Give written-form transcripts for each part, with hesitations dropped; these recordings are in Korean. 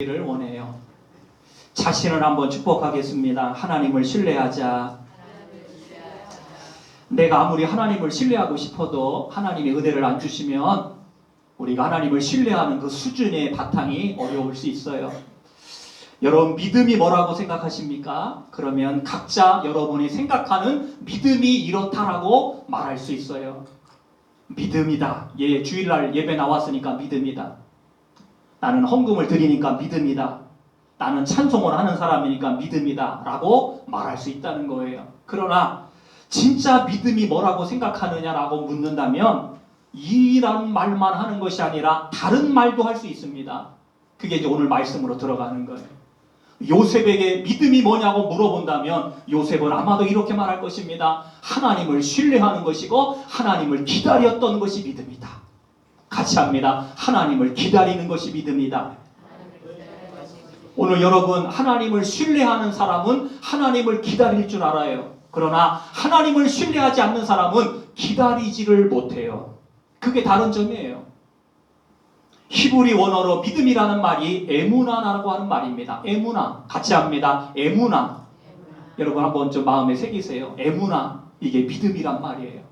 를 원해요. 자신을 한번 축복하겠습니다. 하나님을 신뢰하자. 내가 아무리 하나님을 신뢰하고 싶어도 하나님의 은혜를 안 주시면 우리가 하나님을 신뢰하는 그 수준의 바탕이 어려울 수 있어요. 여러분, 믿음이 뭐라고 생각하십니까? 그러면 각자 여러분이 생각하는 믿음이 이렇다라고 말할 수 있어요. 믿음이다. 주일날 예배 나왔으니까 믿음이다. 나는 헌금을 드리니까 믿음이다. 나는 찬송을 하는 사람이니까 믿음이다. 라고 말할 수 있다는 거예요. 그러나 진짜 믿음이 뭐라고 생각하느냐라고 묻는다면 이란 말만 하는 것이 아니라 다른 말도 할 수 있습니다. 그게 이제 오늘 말씀으로 들어가는 거예요. 요셉에게 믿음이 뭐냐고 물어본다면 요셉은 아마도 이렇게 말할 것입니다. 하나님을 신뢰하는 것이고 하나님을 기다렸던 것이 믿음이다. 같이 합니다. 하나님을 기다리는 것이 믿음이다. 오늘 여러분, 하나님을 신뢰하는 사람은 하나님을 기다릴 줄 알아요. 그러나 하나님을 신뢰하지 않는 사람은 기다리지를 못해요. 그게 다른 점이에요. 히브리 원어로 믿음이라는 말이 에무나라고 하는 말입니다. 에무나. 같이 합니다. 에무나. 여러분 한번 좀 마음에 새기세요. 에무나. 이게 믿음이란 말이에요.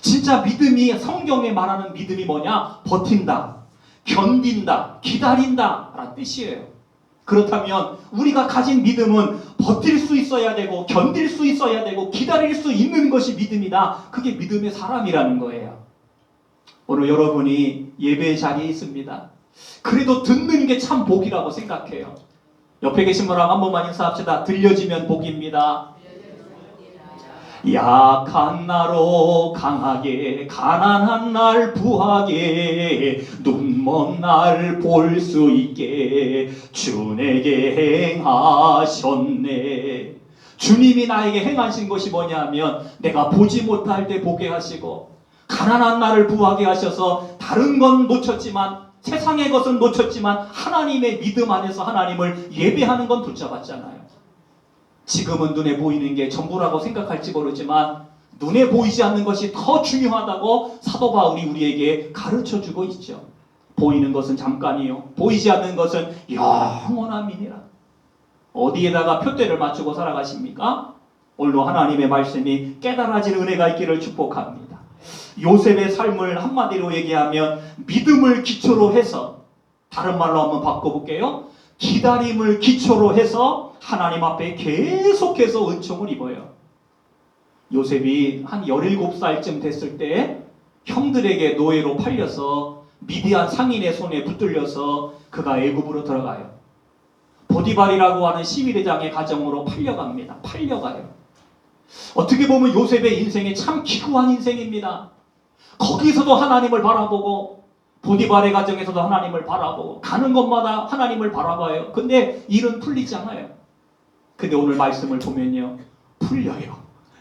진짜 믿음이, 성경에 말하는 믿음이 뭐냐? 버틴다, 견딘다, 기다린다 라는 뜻이에요. 그렇다면 우리가 가진 믿음은 버틸 수 있어야 되고 견딜 수 있어야 되고 기다릴 수 있는 것이 믿음이다. 그게 믿음의 사람이라는 거예요. 오늘 여러분이 예배 자리에 있습니다. 그래도 듣는 게 참 복이라고 생각해요. 옆에 계신 분랑 한 번만 인사합시다. 들려지면 복입니다. 약한 나로 강하게, 가난한 날 부하게, 눈먼 날 볼 수 있게 주 내게 행하셨네. 주님이 나에게 행하신 것이 뭐냐면 내가 보지 못할 때 보게 하시고 가난한 나를 부하게 하셔서 다른 건 놓쳤지만, 세상의 것은 놓쳤지만 하나님의 믿음 안에서 하나님을 예배하는 건 붙잡았잖아요. 지금은 눈에 보이는 게 전부라고 생각할지 모르지만 눈에 보이지 않는 것이 더 중요하다고 사도 바울이 우리에게 가르쳐주고 있죠. 보이는 것은 잠깐이요, 보이지 않는 것은 영원함이니라. 어디에다가 표대를 맞추고 살아가십니까? 오늘도 하나님의 말씀이 깨달아진 은혜가 있기를 축복합니다. 요셉의 삶을 한마디로 얘기하면 믿음을 기초로 해서, 다른 말로 한번 바꿔볼게요. 기다림을 기초로 해서 하나님 앞에 계속해서 은총을 입어요. 요셉이 한 17살쯤 됐을 때 형들에게 노예로 팔려서 미디안 상인의 손에 붙들려서 그가 애굽으로 들어가요. 보디발이라고 하는 시위대장의 가정으로 팔려갑니다. 팔려가요. 어떻게 보면 요셉의 인생이 참 기구한 인생입니다. 거기서도 하나님을 바라보고 보디발의 가정에서도 하나님을 바라보고 가는 곳마다 하나님을 바라봐요. 근데 일은 풀리지 않아요. 근데 오늘 말씀을 보면요, 풀려요.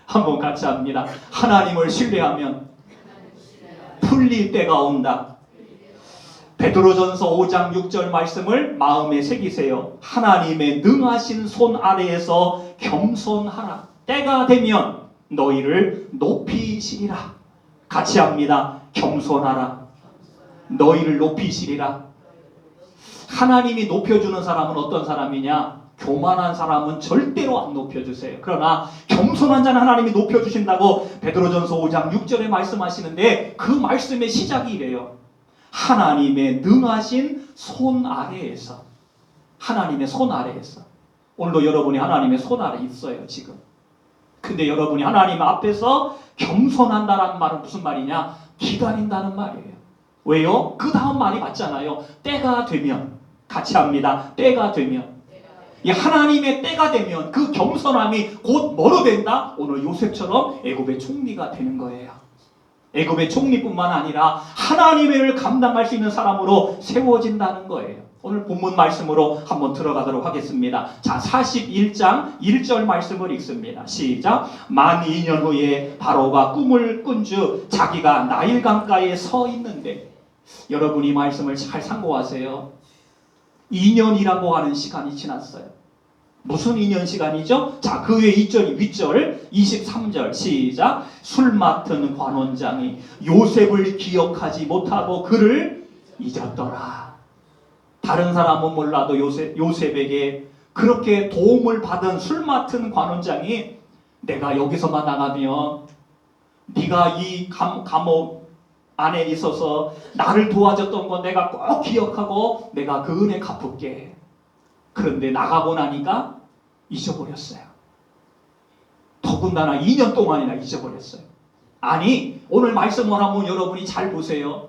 한번 같이 합니다. 하나님을 신뢰하면 풀릴 때가 온다. 베드로전서 5장 6절 말씀을 마음에 새기세요. 하나님의 능하신 손 아래에서 겸손하라. 때가 되면 너희를 높이시리라. 같이 합니다. 겸손하라. 너희를 높이시리라. 하나님이 높여주는 사람은 어떤 사람이냐? 교만한 사람은 절대로 안 높여주세요. 그러나 겸손한 자는 하나님이 높여주신다고 베드로전서 5장 6절에 말씀하시는데, 그 말씀의 시작이 이래요. 하나님의 능하신 손 아래에서. 하나님의 손 아래에서. 오늘도 여러분이 하나님의 손 아래 있어요, 지금. 근데 여러분이 하나님 앞에서 겸손한다는 말은 무슨 말이냐? 기다린다는 말이에요. 왜요? 그 다음 말이 맞잖아요. 때가 되면. 같이 합니다. 때가 되면. 이 하나님의 때가 되면 그 겸손함이 곧 뭐로 된다? 오늘 요셉처럼 애굽의 총리가 되는 거예요. 애굽의 총리뿐만 아니라 하나님의 일을 감당할 수 있는 사람으로 세워진다는 거예요. 오늘 본문 말씀으로 한번 들어가도록 하겠습니다. 자, 41장 1절 말씀을 읽습니다. 시작. 만 2년 후에 바로가 꿈을 꾼 주 자기가 나일 강가에 서 있는데, 여러분 이 말씀을 잘 상고하세요. 2년이라고 하는 시간이 지났어요. 무슨 2년 시간이죠? 자, 그 외 2절, 윗절 23절 시작. 술 맡은 관원장이 요셉을 기억하지 못하고 그를 잊었더라. 다른 사람은 몰라도 요셉에게 그렇게 도움을 받은 술 맡은 관원장이 내가 여기서만 나가면 네가 이 감옥 안에 있어서 나를 도와줬던 건 내가 꼭 기억하고 내가 그 은혜 갚을게. 그런데 나가고 나니까 잊어버렸어요. 더군다나 2년 동안이나 잊어버렸어요. 아니, 오늘 말씀을 한번 여러분이 잘 보세요.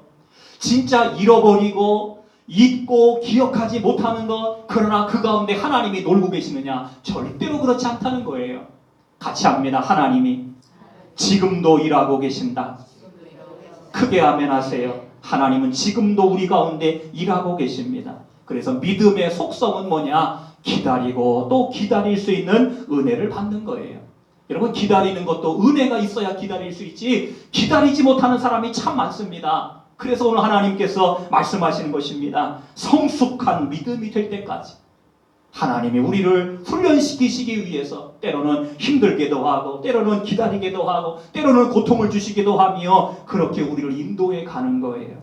진짜 잃어버리고 잊고 기억하지 못하는 것, 그러나 그 가운데 하나님이 놀고 계시느냐? 절대로 그렇지 않다는 거예요. 같이 합니다. 하나님이 지금도 일하고 계신다. 크게 아멘 하세요. 하나님은 지금도 우리 가운데 일하고 계십니다. 그래서 믿음의 속성은 뭐냐? 기다리고 또 기다릴 수 있는 은혜를 받는 거예요. 여러분, 기다리는 것도 은혜가 있어야 기다릴 수 있지, 기다리지 못하는 사람이 참 많습니다. 그래서 오늘 하나님께서 말씀하시는 것입니다. 성숙한 믿음이 될 때까지 하나님이 우리를 훈련시키시기 위해서 때로는 힘들게도 하고 때로는 기다리게도 하고 때로는 고통을 주시기도 하며 그렇게 우리를 인도해 가는 거예요.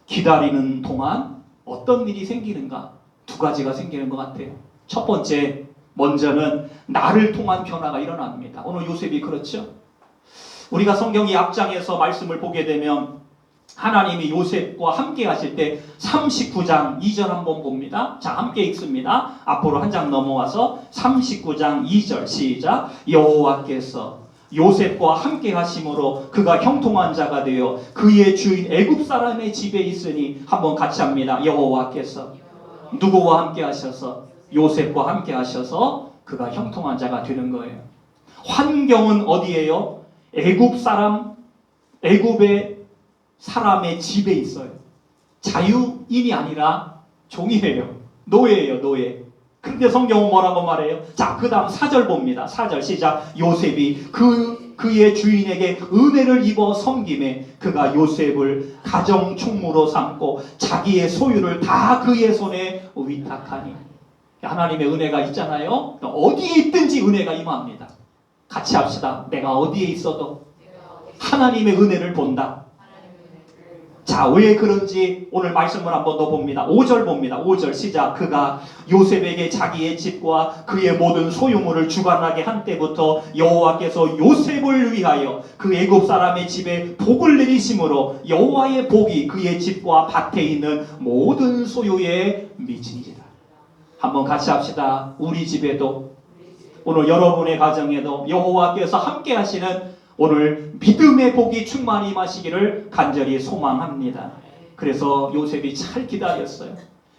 기다리는 동안 어떤 일이 생기는가? 두 가지가 생기는 것 같아요. 첫 번째, 먼저는 나를 통한 변화가 일어납니다. 오늘 요셉이 그렇죠. 우리가 성경 이 앞장에서 말씀을 보게 되면 하나님이 요셉과 함께 하실 때 39장 2절 한번 봅니다. 자, 함께 읽습니다. 앞으로 한 장 넘어와서 39장 2절 시작. 여호와께서 요셉과 함께 하심으로 그가 형통한 자가 되어 그의 주인 애굽 사람의 집에 있으니, 한번 같이 합니다. 여호와께서 누구와 함께 하셔서? 요셉과 함께 하셔서 그가 형통한 자가 되는 거예요. 환경은 어디예요? 애굽 사람, 애굽의 사람의 집에 있어요. 자유인이 아니라 종이에요. 노예예요, 노예. 그런데 성경은 뭐라고 말해요? 자, 그 다음 4절 봅니다. 4절 시작. 요셉이 그의 주인에게 은혜를 입어 섬김에 그가 요셉을 가정 총무로 삼고 자기의 소유를 다 그의 손에 위탁하니. 하나님의 은혜가 있잖아요. 어디에 있든지 은혜가 임합니다. 같이 합시다. 내가 어디에 있어도 하나님의 은혜를 본다. 자, 왜 그런지 오늘 말씀을 한번 더 봅니다. 5절 봅니다. 5절 시작. 그가 요셉에게 자기의 집과 그의 모든 소유물을 주관하게 한 때부터 여호와께서 요셉을 위하여 그 애굽 사람의 집에 복을 내리심으로 여호와의 복이 그의 집과 밭에 있는 모든 소유에 미치니라. 한번 같이 합시다. 우리 집에도, 오늘 여러분의 가정에도 여호와께서 함께 하시는 오늘 믿음의 복이 충만히 임하시기를 간절히 소망합니다. 그래서 요셉이 잘 기다렸어요.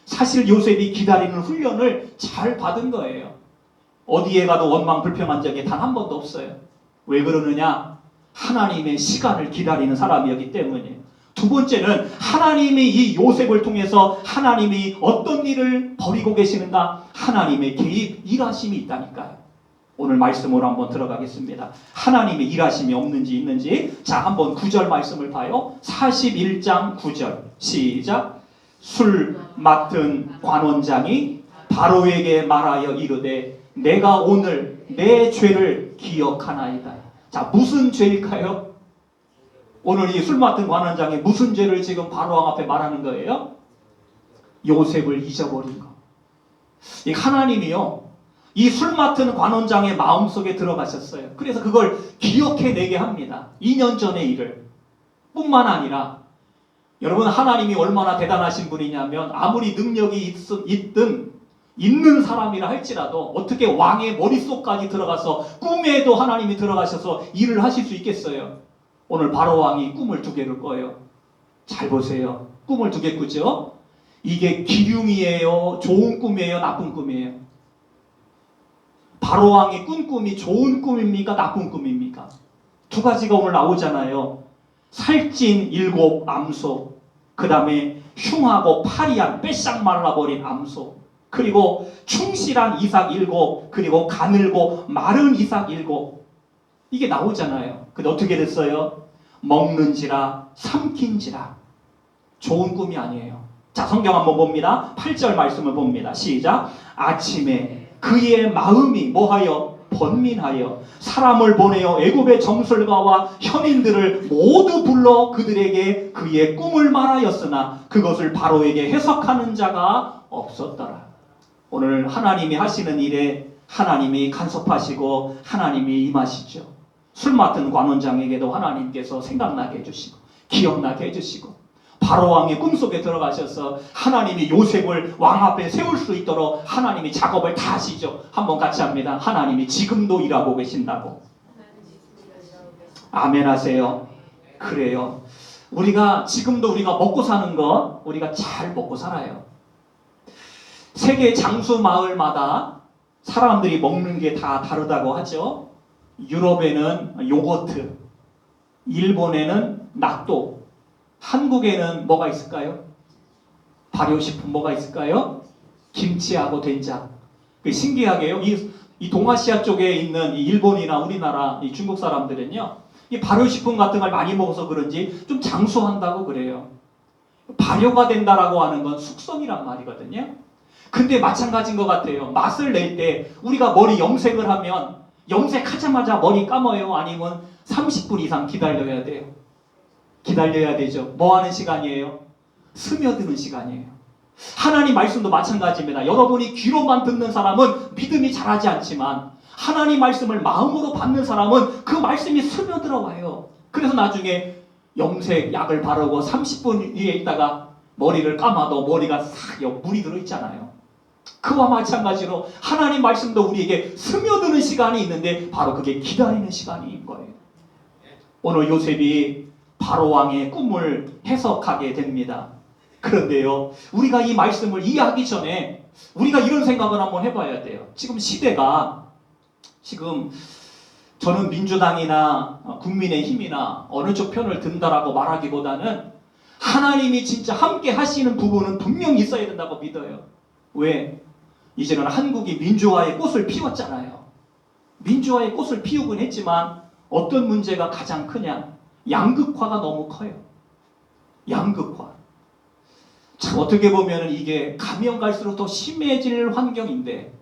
사실 요셉이 기다리는 훈련을 잘 받은 거예요. 어디에 가도 원망 불평한 적이 단 한 번도 없어요. 왜 그러느냐? 하나님의 시간을 기다리는 사람이었기 때문이에요. 두 번째는 하나님이 이 요셉을 통해서 하나님이 어떤 일을 벌이고 계시는가? 하나님의 개입, 일하심이 있다니까요. 오늘 말씀으로 한번 들어가겠습니다. 하나님의 일하심이 없는지 있는지. 자, 한번 9절 말씀을 봐요. 41장 9절 시작. 술 맡은 관원장이 바로에게 말하여 이르되 내가 오늘 내 죄를 기억하나이다. 자, 무슨 죄일까요? 오늘 이 술 맡은 관원장이 무슨 죄를 지금 바로왕 앞에 말하는 거예요? 요셉을 잊어버린 거. 이 하나님이요, 이 술 맡은 관원장의 마음속에 들어가셨어요. 그래서 그걸 기억해내게 합니다. 2년 전의 일을. 뿐만 아니라 여러분, 하나님이 얼마나 대단하신 분이냐면 아무리 능력이 있는 사람이라 할지라도 어떻게 왕의 머릿속까지 들어가서 꿈에도 하나님이 들어가셔서 일을 하실 수 있겠어요? 오늘 바로왕이 꿈을 두 개를 꿔요. 잘 보세요. 꿈을 두 개 꾸죠? 이게 기륭이에요? 좋은 꿈이에요? 나쁜 꿈이에요? 바로왕이 꾼 꿈이 좋은 꿈입니까? 나쁜 꿈입니까? 두 가지가 오늘 나오잖아요. 살찐 7 암소, 그 다음에 흉하고 파리한 빼싹 말라버린 암소, 그리고 충실한 이삭 7, 그리고 가늘고 마른 이삭 7. 이게 나오잖아요. 근데 어떻게 됐어요? 먹는지라 삼킨지라. 좋은 꿈이 아니에요. 자, 성경 한번 봅니다. 8절 말씀을 봅니다. 시작. 아침에 그의 마음이 뭐하여 번민하여 사람을 보내어 애굽의 점술가와 현인들을 모두 불러 그들에게 그의 꿈을 말하였으나 그것을 바로에게 해석하는 자가 없었더라. 오늘 하나님이 하시는 일에 하나님이 간섭하시고 하나님이 임하시죠. 술 맡은 관원장에게도 하나님께서 생각나게 해주시고 기억나게 해주시고 바로왕의 꿈속에 들어가셔서 하나님이 요셉을 왕 앞에 세울 수 있도록 하나님이 작업을 다 하시죠. 한번 같이 합니다. 하나님이 지금도 일하고 계신다고. 아멘 하세요. 그래요. 우리가 지금도 우리가 먹고 사는 것 우리가 잘 먹고 살아요. 세계 장수 마을마다 사람들이 먹는 게 다 다르다고 하죠. 유럽에는 요거트, 일본에는 나또, 한국에는 뭐가 있을까요? 발효식품 뭐가 있을까요? 김치하고 된장. 신기하게요. 이 동아시아 쪽에 있는 이 일본이나 우리나라 이 중국 사람들은요, 이 발효식품 같은 걸 많이 먹어서 그런지 좀 장수한다고 그래요. 발효가 된다라고 하는 건 숙성이란 말이거든요. 근데 마찬가지인 것 같아요. 맛을 낼 때 우리가 머리 염색을 하면 염색하자마자 머리 감아요? 아니면 30분 이상 기다려야 돼요? 기다려야 되죠. 뭐 하는 시간이에요? 스며드는 시간이에요. 하나님 말씀도 마찬가지입니다. 여러분이 귀로만 듣는 사람은 믿음이 자라지 않지만 하나님 말씀을 마음으로 받는 사람은 그 말씀이 스며들어와요. 그래서 나중에 염색 약을 바르고 30분 위에 있다가 머리를 감아도 머리가 싹 물이 들어있잖아요. 그와 마찬가지로 하나님 말씀도 우리에게 스며드는 시간이 있는데 바로 그게 기다리는 시간인 거예요. 오늘 요셉이 바로왕의 꿈을 해석하게 됩니다. 그런데요, 우리가 이 말씀을 이해하기 전에 우리가 이런 생각을 한번 해봐야 돼요. 지금 시대가 저는 민주당이나 국민의힘이나 어느 쪽 편을 든다라고 말하기보다는 하나님이 진짜 함께 하시는 부분은 분명히 있어야 된다고 믿어요. 왜? 이제는 한국이 민주화의 꽃을 피웠잖아요. 민주화의 꽃을 피우긴 했지만 어떤 문제가 가장 크냐? 양극화가 너무 커요. 양극화. 참 어떻게 보면 이게 가면 갈수록 더 심해질 환경인데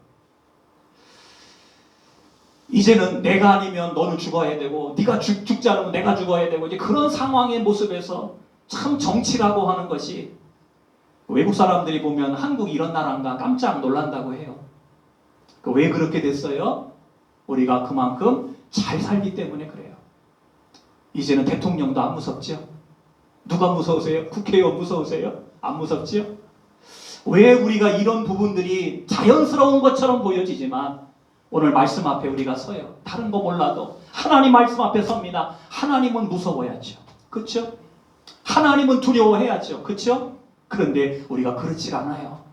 이제는 내가 아니면 너는 죽어야 되고 네가 죽지 않으면 내가 죽어야 되고 이제 그런 상황의 모습에서 참 정치라고 하는 것이 외국 사람들이 보면 한국이 이런 나라인가 깜짝 놀란다고 해요. 왜 그렇게 됐어요? 우리가 그만큼 잘 살기 때문에 그래요. 이제는 대통령도 안 무섭죠? 누가 무서우세요? 국회의원 무서우세요? 안 무섭죠? 왜 우리가 이런 부분들이 자연스러운 것처럼 보여지지만 오늘 말씀 앞에 우리가 서요. 다른 거 몰라도 하나님 말씀 앞에 섭니다. 하나님은 무서워야죠. 그렇죠? 하나님은 두려워해야죠. 그렇죠? 그런데 우리가 그렇지 않아요.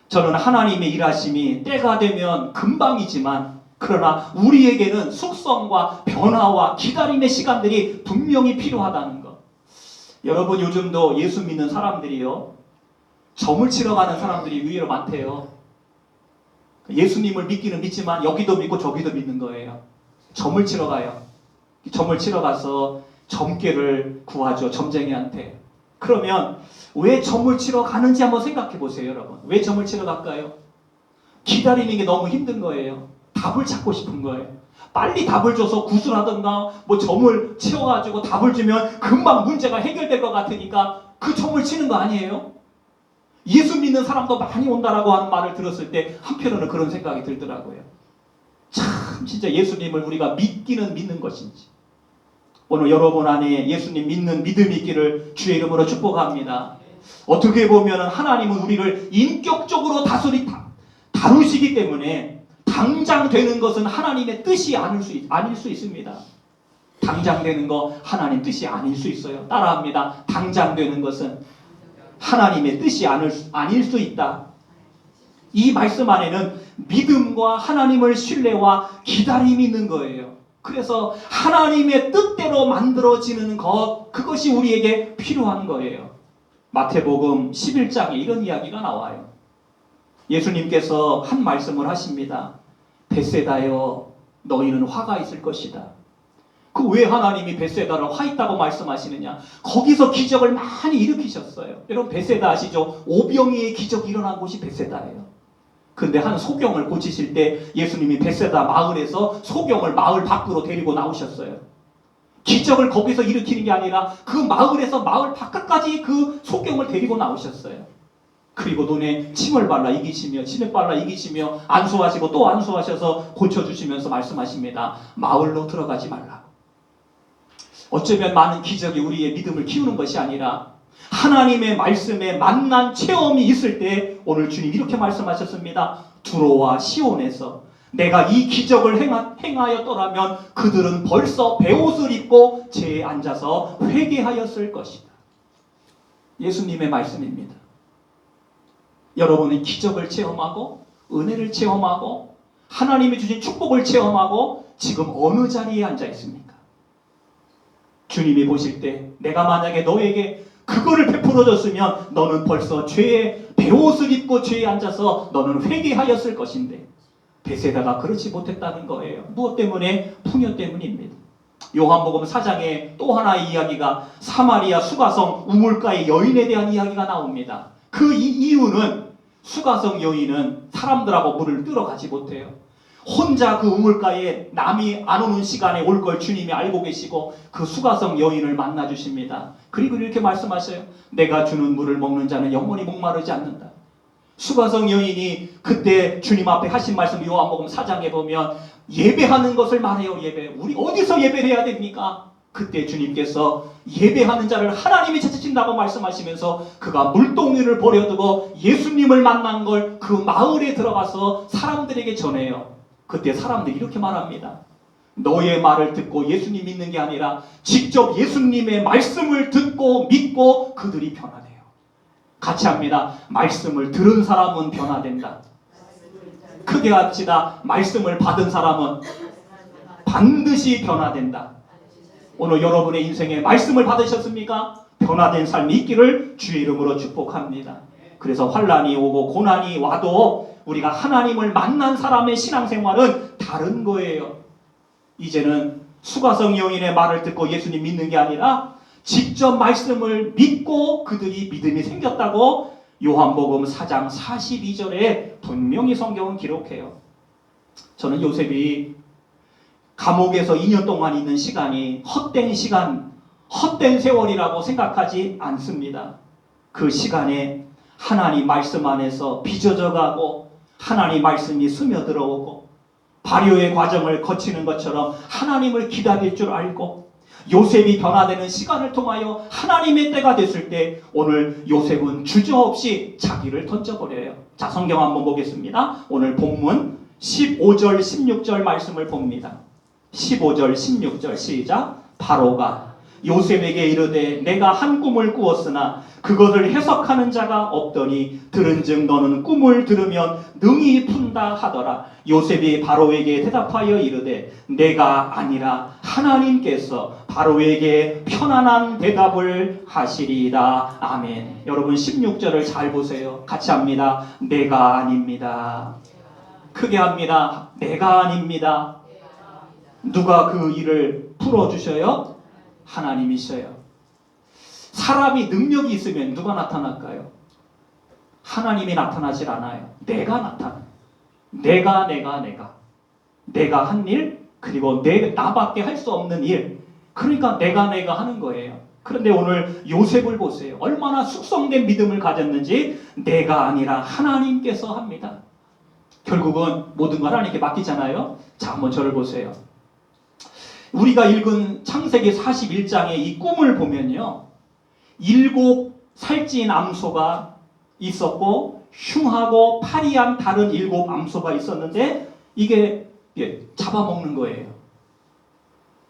저는 하나님의 일하심이 때가 되면 금방이지만 그러나 우리에게는 숙성과 변화와 기다림의 시간들이 분명히 필요하다는 것. 여러분 요즘도 예수 믿는 사람들이요, 점을 치러 가는 사람들이 의외로 많대요. 예수님을 믿기는 믿지만 여기도 믿고 저기도 믿는 거예요. 점을 치러 가요. 점을 치러 가서 점괘를 구하죠. 점쟁이한테. 그러면 왜 점을 치러 가는지 한번 생각해 보세요, 여러분. 왜 점을 치러 갈까요? 기다리는 게 너무 힘든 거예요. 답을 찾고 싶은 거예요. 빨리 답을 줘서 구슬하던가 뭐 점을 치워가지고 답을 주면 금방 문제가 해결될 것 같으니까 그 점을 치는 거 아니에요? 예수 믿는 사람도 많이 온다라고 하는 말을 들었을 때 한편으로는 그런 생각이 들더라고요. 참 진짜 예수님을 우리가 믿기는 믿는 것인지. 오늘 여러분 안에 예수님 믿는 믿음이 있기를 주의 이름으로 축복합니다. 어떻게 보면 하나님은 우리를 인격적으로 다루시기 때문에 당장 되는 것은 하나님의 뜻이 아닐 수 있습니다. 당장 되는 거 하나님 뜻이 아닐 수 있어요. 따라합니다. 당장 되는 것은 하나님의 뜻이 아닐 수 있다. 이 말씀 안에는 믿음과 하나님을 신뢰와 기다림이 있는 거예요. 그래서 하나님의 뜻대로 만들어지는 것, 그것이 우리에게 필요한 거예요. 마태복음 11장에 이런 이야기가 나와요. 예수님께서 한 말씀을 하십니다. 벳세다여 너희는 화가 있을 것이다. 그 왜 하나님이 벳세다를 화 있다고 말씀하시느냐? 거기서 기적을 많이 일으키셨어요. 여러분 벳세다 아시죠? 오병이의 기적이 일어난 곳이 벳세다예요. 근데 한 소경을 고치실 때 예수님이 벳세다 마을에서 소경을 마을 밖으로 데리고 나오셨어요. 기적을 거기서 일으키는 게 아니라 그 마을에서 마을 바깥까지 그 소경을 데리고 나오셨어요. 그리고 눈에 침을 발라 이기시며 침을 발라 이기시며 안수하시고 또 안수하셔서 고쳐주시면서 말씀하십니다. 마을로 들어가지 말라. 어쩌면 많은 기적이 우리의 믿음을 키우는 것이 아니라 하나님의 말씀에 만난 체험이 있을 때 오늘 주님 이렇게 말씀하셨습니다. 두로와 시온에서 내가 이 기적을 행하였더라면 그들은 벌써 베옷을 입고 제에 앉아서 회개하였을 것이다. 예수님의 말씀입니다. 여러분은 기적을 체험하고 은혜를 체험하고 하나님이 주신 축복을 체험하고 지금 어느 자리에 앉아 있습니까? 주님이 보실 때 내가 만약에 너에게 그거를 베풀어 줬으면 너는 벌써 죄의 베옷을 입고 죄에 앉아서 너는 회개하였을 것인데 벳세다가 그렇지 못했다는 거예요. 무엇 때문에? 풍요 때문입니다. 요한복음 4장에 또 하나의 이야기가 사마리아 수가성 우물가의 여인에 대한 이야기가 나옵니다. 그 이유는 수가성 여인은 사람들하고 물을 뜨러 가지 못해요. 혼자 그 우물가에 남이 안 오는 시간에 올 걸 주님이 알고 계시고 그 수가성 여인을 만나 주십니다. 그리고 이렇게 말씀하셔요. 내가 주는 물을 먹는 자는 영원히 목마르지 않는다. 수가성 여인이 그때 주님 앞에 하신 말씀 요한복음 4장에 보면 예배하는 것을 말해요. 예배. 우리 어디서 예배를 해야 됩니까? 그때 주님께서 예배하는 자를 하나님이 찾으신다고 말씀하시면서 그가 물동이를 버려두고 예수님을 만난 걸 그 마을에 들어가서 사람들에게 전해요. 그때 사람들이 이렇게 말합니다. 너의 말을 듣고 예수님 믿는 게 아니라 직접 예수님의 말씀을 듣고 믿고 그들이 변화돼요. 같이 합니다. 말씀을 들은 사람은 변화된다. 크게 합시다. 말씀을 받은 사람은 반드시 변화된다. 오늘 여러분의 인생에 말씀을 받으셨습니까? 변화된 삶이 있기를 주의 이름으로 축복합니다. 그래서 환난이 오고 고난이 와도 우리가 하나님을 만난 사람의 신앙생활은 다른 거예요. 이제는 수가성 여인의 말을 듣고 예수님 믿는 게 아니라 직접 말씀을 믿고 그들이 믿음이 생겼다고 요한복음 4장 42절에 분명히 성경은 기록해요. 저는 요셉이 감옥에서 2년 동안 있는 시간이 헛된 시간, 헛된 세월이라고 생각하지 않습니다. 그 시간에 하나님 말씀 안에서 빚어져가고 하나님 말씀이 스며들어오고 발효의 과정을 거치는 것처럼 하나님을 기다릴 줄 알고 요셉이 변화되는 시간을 통하여 하나님의 때가 됐을 때 오늘 요셉은 주저없이 자기를 던져버려요. 자, 성경 한번 보겠습니다. 오늘 본문 15절 16절 말씀을 봅니다. 15절 16절 시작. 바로가 요셉에게 이르되 내가 한 꿈을 꾸었으나 그것을 해석하는 자가 없더니 들은즉 너는 꿈을 들으면 능히 푼다 하더라. 요셉이 바로에게 대답하여 이르되 내가 아니라 하나님께서 바로에게 편안한 대답을 하시리이다. 아멘. 여러분 16절을 잘 보세요. 같이 합니다. 내가 아닙니다. 크게 합니다. 내가 아닙니다. 누가 그 일을 풀어주셔요? 하나님이셔요. 사람이 능력이 있으면 누가 나타날까요? 하나님이 나타나질 않아요. 내가 나타나요. 내가 한 일, 그리고 나밖에 할 수 없는 일. 그러니까 내가 하는 거예요. 그런데 오늘 요셉을 보세요. 얼마나 숙성된 믿음을 가졌는지 내가 아니라 하나님께서 합니다. 결국은 모든 걸 하나님께 맡기잖아요. 자, 한번 저를 보세요. 우리가 읽은 창세기 41장의 이 꿈을 보면요. 7 살찐 암소가 있었고 흉하고 파리한 다른 7 암소가 있었는데 이게 잡아먹는 거예요.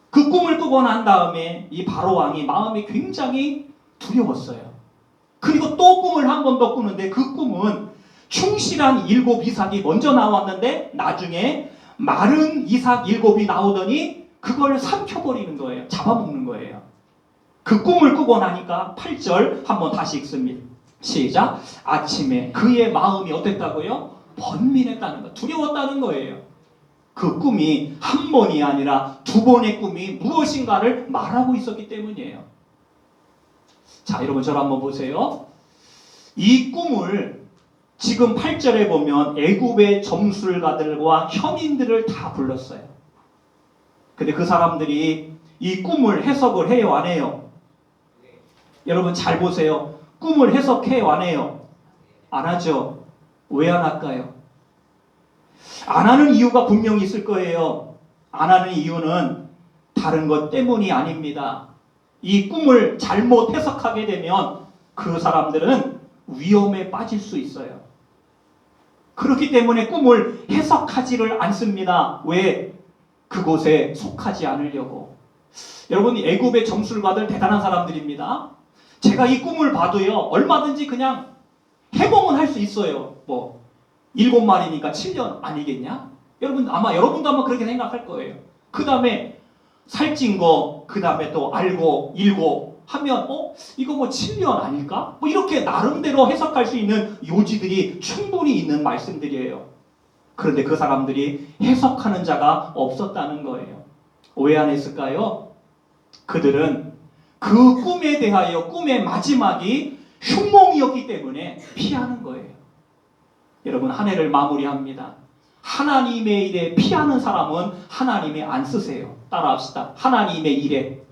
그 꿈을 꾸고 난 다음에 이 바로왕이 마음이 굉장히 두려웠어요. 그리고 또 꿈을 한 번 더 꾸는데 그 꿈은 충실한 7 이삭이 먼저 나왔는데 나중에 마른 이삭 7이 나오더니 그걸 삼켜버리는 거예요. 잡아먹는 거예요. 그 꿈을 꾸고 나니까 8절 한번 다시 읽습니다. 시작. 아침에 그의 마음이 어땠다고요? 번민했다는 거, 두려웠다는 거예요. 그 꿈이 한 번이 아니라 2번의 꿈이 무엇인가를 말하고 있었기 때문이에요. 자, 여러분 저를 한번 보세요. 이 꿈을 지금 8절에 보면 애굽의 점술가들과 현인들을 다 불렀어요. 근데 그 사람들이 이 꿈을 해석을 해요, 안 해요? 여러분 잘 보세요. 꿈을 해석해요, 안 해요? 안 하죠. 왜 안 할까요? 안 하는 이유가 분명히 있을 거예요. 안 하는 이유는 다른 것 때문이 아닙니다. 이 꿈을 잘못 해석하게 되면 그 사람들은 위험에 빠질 수 있어요. 그렇기 때문에 꿈을 해석하지를 않습니다. 왜? 그곳에 속하지 않으려고. 여러분, 애굽의 점술가들 대단한 사람들입니다. 제가 이 꿈을 봐도요, 얼마든지 그냥 해몽은 할 수 있어요. 7마리니까 7년 아니겠냐? 여러분도 아마 그렇게 생각할 거예요. 그 다음에 살찐 거, 그 다음에 또 알고, 일고 하면, 이거 7년 아닐까? 이렇게 나름대로 해석할 수 있는 요지들이 충분히 있는 말씀들이에요. 그런데 그 사람들이 해석하는 자가 없었다는 거예요. 왜 안 했을까요? 그들은 그 꿈에 대하여 꿈의 마지막이 흉몽이었기 때문에 피하는 거예요. 여러분, 한 해를 마무리합니다. 하나님의 일에 피하는 사람은 하나님이 안 쓰세요. 따라합시다. 하나님의 일에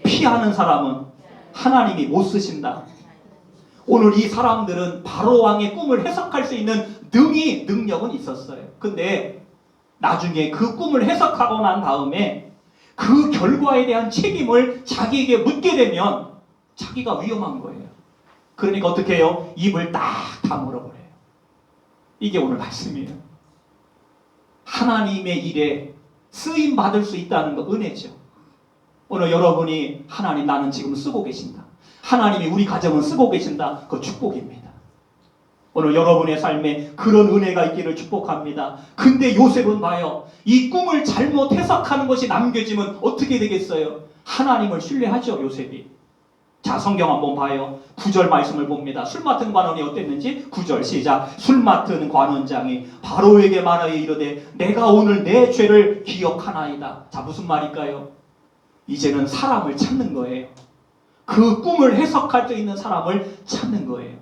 피하는 사람은 하나님이 못 쓰신다. 오늘 이 사람들은 바로왕의 꿈을 해석할 수 있는 능력은 있었어요. 근데 나중에 그 꿈을 해석하고 난 다음에 그 결과에 대한 책임을 자기에게 묻게 되면 자기가 위험한 거예요. 그러니까 어떻게 해요? 입을 딱 다물어버려요. 이게 오늘 말씀이에요. 하나님의 일에 쓰임 받을 수 있다는 거 은혜죠. 오늘 여러분이 하나님 나는 지금 쓰고 계신다. 하나님이 우리 가정은 쓰고 계신다. 그거 축복입니다. 오늘 여러분의 삶에 그런 은혜가 있기를 축복합니다. 근데 요셉은 봐요. 이 꿈을 잘못 해석하는 것이 남겨지면 어떻게 되겠어요? 하나님을 신뢰하죠, 요셉이. 자, 성경 한번 봐요. 9절 말씀을 봅니다. 술 맡은 관원이 어땠는지 9절 시작. 술 맡은 관원장이 바로에게 말하여 이르되 내가 오늘 내 죄를 기억하나이다. 자, 무슨 말일까요? 이제는 사람을 찾는 거예요. 그 꿈을 해석할 수 있는 사람을 찾는 거예요.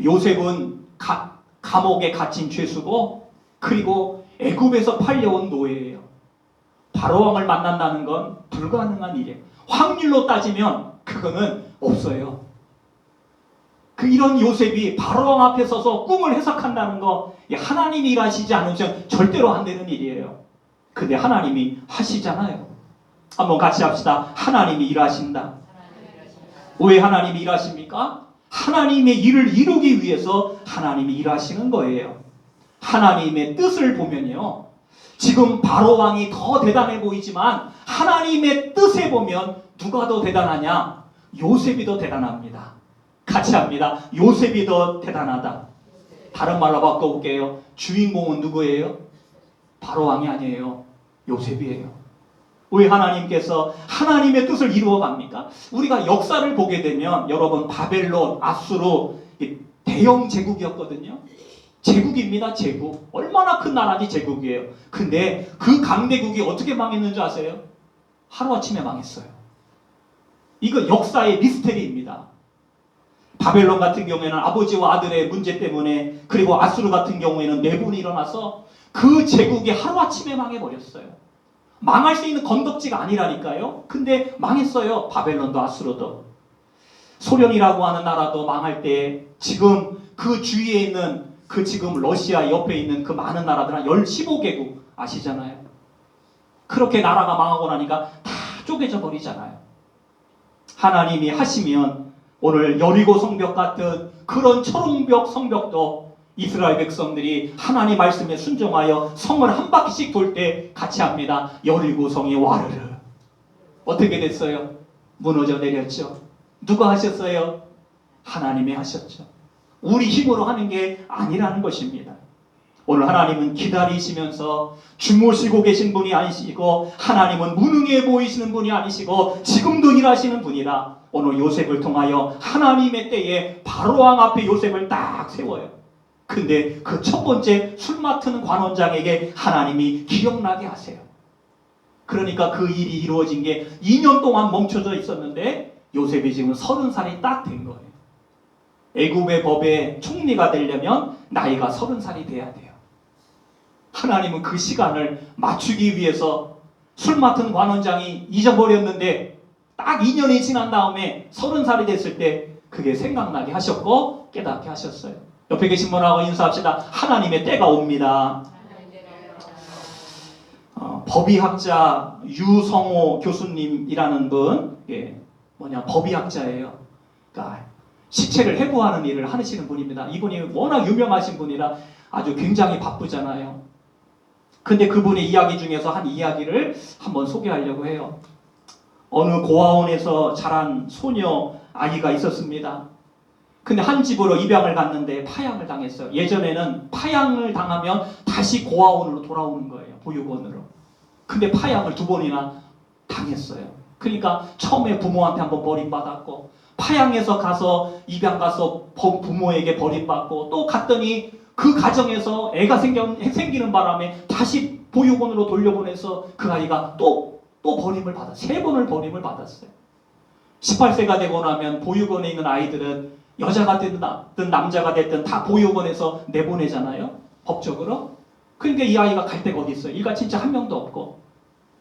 요셉은 감옥에 갇힌 죄수고 그리고 애굽에서 팔려온 노예예요. 바로왕을 만난다는 건 불가능한 일이에요. 확률로 따지면 그거는 없어요. 이런 요셉이 바로왕 앞에 서서 꿈을 해석한다는 거 하나님이 일하시지 않으면 절대로 안 되는 일이에요. 근데 하나님이 하시잖아요. 한번 같이 합시다. 하나님이 일하신다. 왜 하나님이 일하십니까? 하나님의 일을 이루기 위해서 하나님이 일하시는 거예요. 하나님의 뜻을 보면요. 지금 바로왕이 더 대단해 보이지만 하나님의 뜻에 보면 누가 더 대단하냐? 요셉이 더 대단합니다. 같이 합니다. 요셉이 더 대단하다. 다른 말로 바꿔볼게요. 주인공은 누구예요? 바로왕이 아니에요. 요셉이에요. 왜 하나님께서 하나님의 뜻을 이루어 갑니까? 우리가 역사를 보게 되면 여러분 바벨론, 아수르 대영 제국이었거든요. 제국입니다. 제국. 얼마나 큰 나라지 제국이에요. 근데 그 강대국이 어떻게 망했는 줄 아세요? 하루아침에 망했어요. 이거 역사의 미스테리입니다. 바벨론 같은 경우에는 아버지와 아들의 문제 때문에 그리고 아수르 같은 경우에는 내분이 일어나서 그 제국이 하루아침에 망해버렸어요. 망할 수 있는 건덕지가 아니라니까요. 근데 망했어요. 바벨론도 아수르도. 소련이라고 하는 나라도 망할 때 지금 그 주위에 있는 지금 러시아 옆에 있는 그 많은 나라들 한 15개국 아시잖아요. 그렇게 나라가 망하고 나니까 다 쪼개져 버리잖아요. 하나님이 하시면 오늘 여리고 성벽 같은 그런 초롱벽 성벽도 이스라엘 백성들이 하나님 말씀에 순종하여 성을 한 바퀴씩 돌 때 같이 합니다. 여리고 성이 와르르. 어떻게 됐어요? 무너져 내렸죠. 누가 하셨어요? 하나님이 하셨죠. 우리 힘으로 하는 게 아니라는 것입니다. 오늘 하나님은 기다리시면서 주무시고 계신 분이 아니시고 하나님은 무능해 보이시는 분이 아니시고 지금도 일하시는 분이라 오늘 요셉을 통하여 하나님의 때에 바로왕 앞에 요셉을 딱 세워요. 근데 그 첫 번째 술 맡은 관원장에게 하나님이 기억나게 하세요. 그러니까 그 일이 이루어진 게 2년 동안 멈춰져 있었는데 요셉이 지금 30살이 딱 된 거예요. 애굽의 법의 총리가 되려면 나이가 30살이 돼야 돼요. 하나님은 그 시간을 맞추기 위해서 술 맡은 관원장이 잊어버렸는데 딱 2년이 지난 다음에 30살이 됐을 때 그게 생각나게 하셨고 깨닫게 하셨어요. 옆에 계신 분하고 인사합시다. 하나님의 때가 옵니다. 법의학자 유성호 교수님이라는 분, 법의학자예요. 그러니까 시체를 해부하는 일을 하시는 분입니다. 이분이 워낙 유명하신 분이라 아주 굉장히 바쁘잖아요. 근데 그분의 이야기 중에서 한 이야기를 한번 소개하려고 해요. 어느 고아원에서 자란 소녀 아이가 있었습니다. 근데 한 집으로 입양을 갔는데 파양을 당했어요. 예전에는 파양을 당하면 다시 고아원으로 돌아오는 거예요. 보육원으로. 근데 파양을 2번이나 당했어요. 그러니까 처음에 부모한테 한번 버림받았고 파양에서 가서 입양 가서 부모에게 버림받고 또 갔더니 그 가정에서 애가 생기는 바람에 다시 보육원으로 돌려보내서 그 아이가 또 버림을 받았어요. 3번을 버림을 받았어요. 18세가 되고 나면 보육원에 있는 아이들은 여자가 됐든 남자가 됐든 다 보육원에서 내보내잖아요. 법적으로. 그러니까 이 아이가 갈 데가 어디 있어요. 일가 진짜 한 명도 없고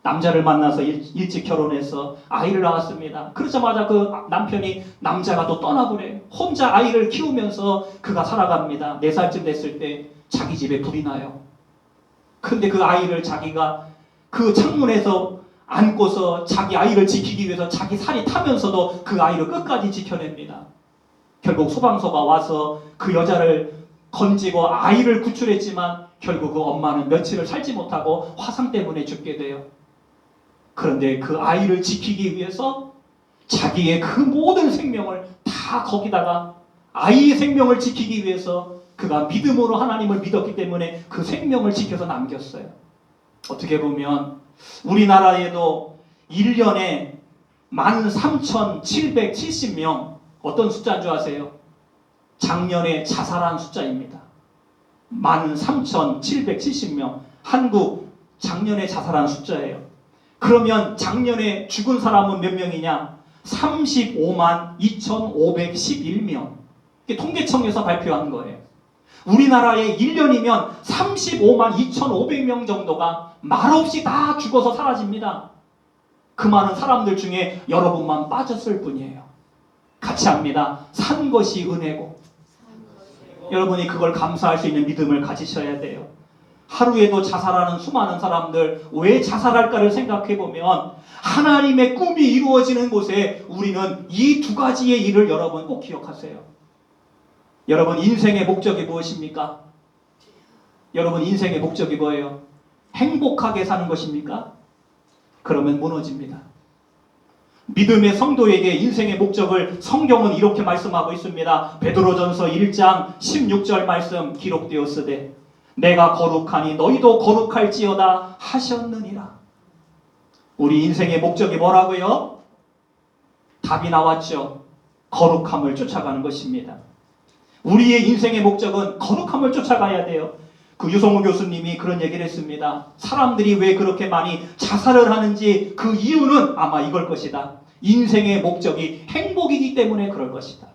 남자를 만나서 일찍 결혼해서 아이를 낳았습니다. 그러자마자 그 남편이 남자가 또 떠나버려요. 혼자 아이를 키우면서 그가 살아갑니다. 4살쯤 됐을 때 자기 집에 불이 나요. 근데 그 아이를 자기가 그 창문에서 안고서 자기 아이를 지키기 위해서 자기 살이 타면서도 그 아이를 끝까지 지켜냅니다. 결국 소방서가 와서 그 여자를 건지고 아이를 구출했지만 결국 그 엄마는 며칠을 살지 못하고 화상 때문에 죽게 돼요. 그런데 그 아이를 지키기 위해서 자기의 그 모든 생명을 다 거기다가 아이의 생명을 지키기 위해서 그가 믿음으로 하나님을 믿었기 때문에 그 생명을 지켜서 남겼어요. 어떻게 보면 우리나라에도 1년에 13,770명 어떤 숫자인 줄 아세요? 작년에 자살한 숫자입니다. 13,770명 한국 작년에 자살한 숫자예요. 그러면 작년에 죽은 사람은 몇 명이냐? 35만 2,511명. 이게 통계청에서 발표한 거예요. 우리나라에 1년이면 35만 2,500명 정도가 말없이 다 죽어서 사라집니다. 그 많은 사람들 중에 여러분만 빠졌을 뿐이에요. 같이 합니다. 산 것이 은혜고. 여러분이 그걸 감사할 수 있는 믿음을 가지셔야 돼요. 하루에도 자살하는 수많은 사람들 왜 자살할까를 생각해보면 하나님의 꿈이 이루어지는 곳에 우리는 이 2가지의 일을 여러분 꼭 기억하세요. 여러분 인생의 목적이 무엇입니까? 여러분 인생의 목적이 뭐예요? 행복하게 사는 것입니까? 그러면 무너집니다. 믿음의 성도에게 인생의 목적을 성경은 이렇게 말씀하고 있습니다. 베드로전서 1장 16절 말씀 기록되었으되 내가 거룩하니 너희도 거룩할지어다 하셨느니라. 우리 인생의 목적이 뭐라고요? 답이 나왔죠. 거룩함을 쫓아가는 것입니다. 우리의 인생의 목적은 거룩함을 쫓아가야 돼요. 그 유성호 교수님이 그런 얘기를 했습니다. 사람들이 왜 그렇게 많이 자살을 하는지 그 이유는 아마 이걸 것이다. 인생의 목적이 행복이기 때문에 그럴 것이다.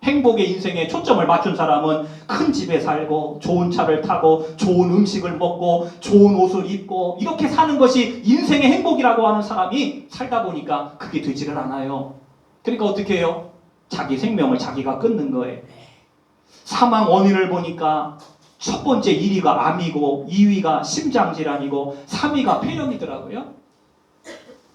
행복의 인생에 초점을 맞춘 사람은 큰 집에 살고 좋은 차를 타고 좋은 음식을 먹고 좋은 옷을 입고 이렇게 사는 것이 인생의 행복이라고 하는 사람이 살다 보니까 그게 되지를 않아요. 그러니까 어떻게 해요? 자기 생명을 자기가 끊는 거예요. 사망 원인을 보니까 첫 번째 1위가 암이고 2위가 심장질환이고 3위가 폐렴이더라고요.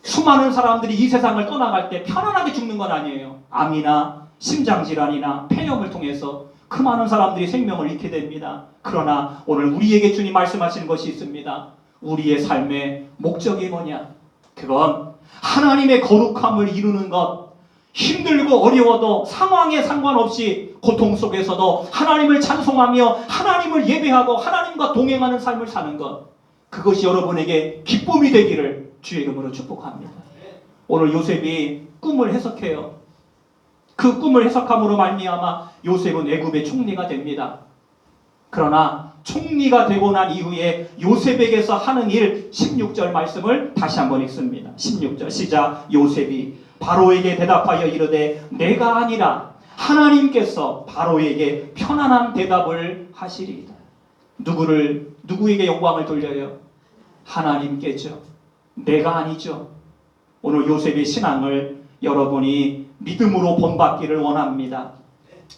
수많은 사람들이 이 세상을 떠나갈 때 편안하게 죽는 건 아니에요. 암이나 심장질환이나 폐렴을 통해서 그 많은 사람들이 생명을 잃게 됩니다. 그러나 오늘 우리에게 주님 말씀하시는 것이 있습니다. 우리의 삶의 목적이 뭐냐? 그건 하나님의 거룩함을 이루는 것. 힘들고 어려워도 상황에 상관없이 고통 속에서도 하나님을 찬송하며 하나님을 예배하고 하나님과 동행하는 삶을 사는 것. 그것이 여러분에게 기쁨이 되기를 주의 이름으로 축복합니다. 오늘 요셉이 꿈을 해석해요. 그 꿈을 해석함으로 말미암아 요셉은 애굽의 총리가 됩니다. 그러나 총리가 되고 난 이후에 요셉에게서 하는 일 16절 말씀을 다시 한번 읽습니다. 16절 시작. 요셉이 바로에게 대답하여 이르되 내가 아니라 하나님께서 바로에게 편안한 대답을 하시리이다. 누구에게 영광을 돌려요? 하나님께죠. 내가 아니죠. 오늘 요셉의 신앙을 여러분이 믿음으로 본받기를 원합니다.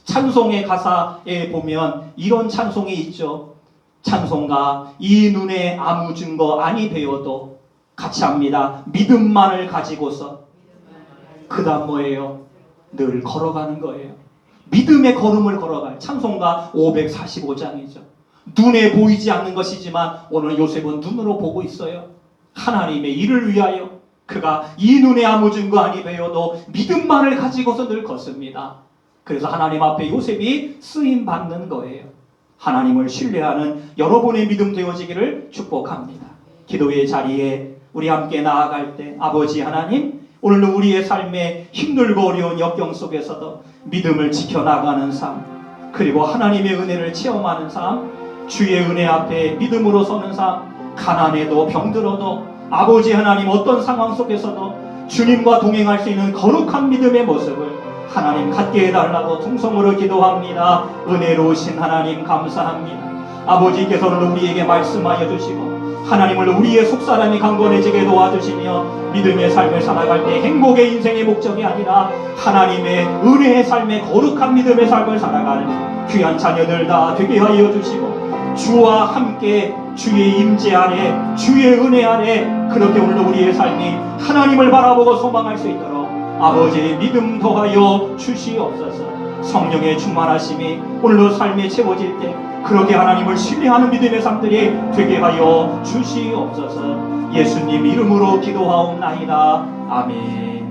찬송의 가사에 보면 이런 찬송이 있죠. 찬송가 이 눈에 아무 증거 아니 배워도 같이 합니다. 믿음만을 가지고서 그 다음 뭐예요? 늘 걸어가는 거예요. 믿음의 걸음을 걸어갈 찬송가 545장이죠. 눈에 보이지 않는 것이지만 오늘 요셉은 눈으로 보고 있어요. 하나님의 일을 위하여 그가 이 눈에 아무 증거 아니 배워도 믿음만을 가지고서 늘 걷습니다. 그래서 하나님 앞에 요셉이 쓰임 받는 거예요. 하나님을 신뢰하는 여러분의 믿음 되어지기를 축복합니다. 기도의 자리에 우리 함께 나아갈 때 아버지 하나님, 오늘도 우리의 삶에 힘들고 어려운 역경 속에서도 믿음을 지켜나가는 삶, 그리고 하나님의 은혜를 체험하는 삶, 주의 은혜 앞에 믿음으로 서는 삶, 가난해도 병들어도 아버지 하나님 어떤 상황 속에서도 주님과 동행할 수 있는 거룩한 믿음의 모습을 하나님 갖게 해달라고 통성으로 기도합니다. 은혜로우신 하나님 감사합니다. 아버지께서는 우리에게 말씀하여 주시고 하나님을 우리의 속사람이 강건해지게 도와주시며 믿음의 삶을 살아갈 때 행복의 인생의 목적이 아니라 하나님의 은혜의 삶의 거룩한 믿음의 삶을 살아가는 귀한 자녀들 다 되게 하여 주시고 주와 함께 주의 임재 아래 주의 은혜 아래 그렇게 오늘도 우리의 삶이 하나님을 바라보고 소망할 수 있도록 아버지의 믿음 더하여 주시옵소서. 성령의 충만하심이 오늘도 삶에 채워질 때 그렇게 하나님을 신뢰하는 믿음의 삶들이 되게 하여 주시옵소서. 예수님 이름으로 기도하옵나이다. 아멘.